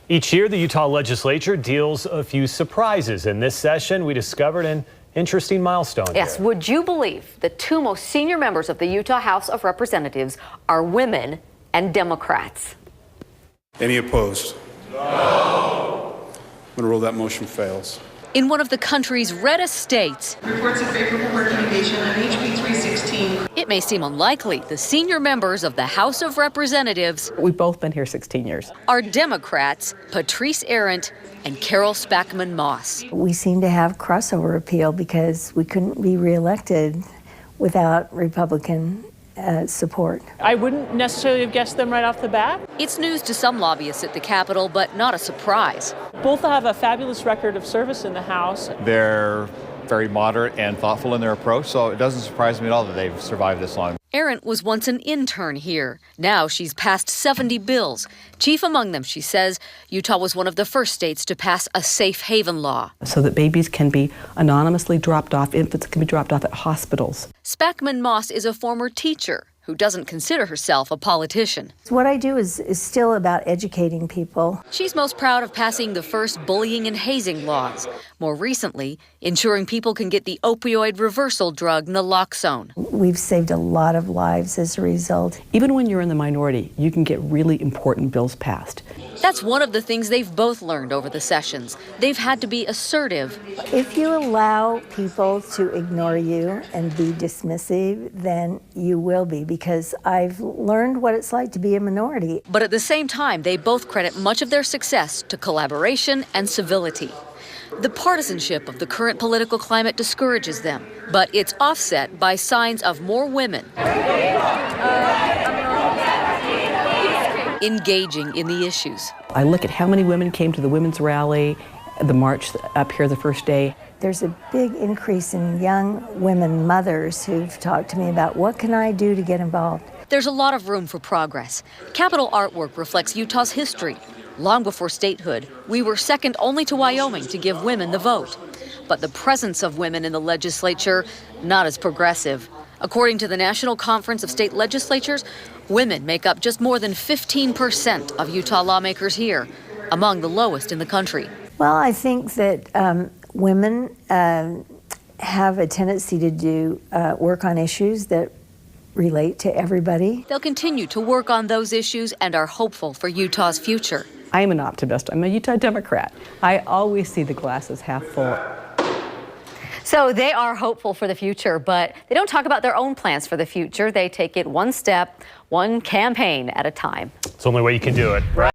Each year, the Utah legislature deals a few surprises. In this session, we discovered an interesting milestone. Yes, here. would you believe the two most senior members of the Utah House of Representatives are women and Democrats? Any opposed? No. I'm going to rule that motion fails. In one of the country's reddest states, reports a favorable recommendation on HB 316. It may seem unlikely the senior members of the House of Representatives, we've both been here 16 years, are Democrats Patrice Arendt and Carol Spackman Moss. We seem to have crossover appeal because we couldn't be reelected without Republican support. I wouldn't necessarily have guessed them right off the bat. It's news to some lobbyists at the Capitol, but not a surprise. Both have a fabulous record of service in the House. They're very moderate and thoughtful in their approach, so it doesn't surprise me at all that they've survived this long. Arendt was once an intern here. Now she's passed 70 bills. Chief among them, she says, Utah was one of the first states to pass a safe haven law. so that babies can be anonymously dropped off, infants can be dropped off at hospitals. Spackman Moss is a former teacher who doesn't consider herself a politician. What I do is still about educating people. She's most proud of passing the first bullying and hazing laws. More recently, ensuring people can get the opioid reversal drug naloxone. We've saved a lot of lives as a result. Even when you're in the minority, you can get really important bills passed. That's one of the things they've both learned over the sessions. They've had to be assertive. If you allow people to ignore you and be dismissive, then you will be, because I've learned what it's like to be a minority. But at the same time, they both credit much of their success to collaboration and civility. The partisanship of the current political climate discourages them, but it's offset by signs of more women engaging in the issues. I look at how many women came to the women's rally, the march up here the first day. There's a big increase in young women mothers who've talked to me about what can I do to get involved. There's a lot of room for progress. Capitol artwork reflects Utah's history. Long before statehood, we were second only to Wyoming to give women the vote. But the presence of women in the legislature, not as progressive. According to the National Conference of State Legislatures, women make up just more than 15% of Utah lawmakers here, among the lowest in the country. Well, I think that women have a tendency to do work on issues that relate to everybody. They'll continue to work on those issues and are hopeful for Utah's future. I am an optimist. I'm a Utah Democrat. I always see the glass as half full. So they are hopeful for the future, but they don't talk about their own plans for the future. They take it one step, one campaign at a time. It's the only way you can do it, right?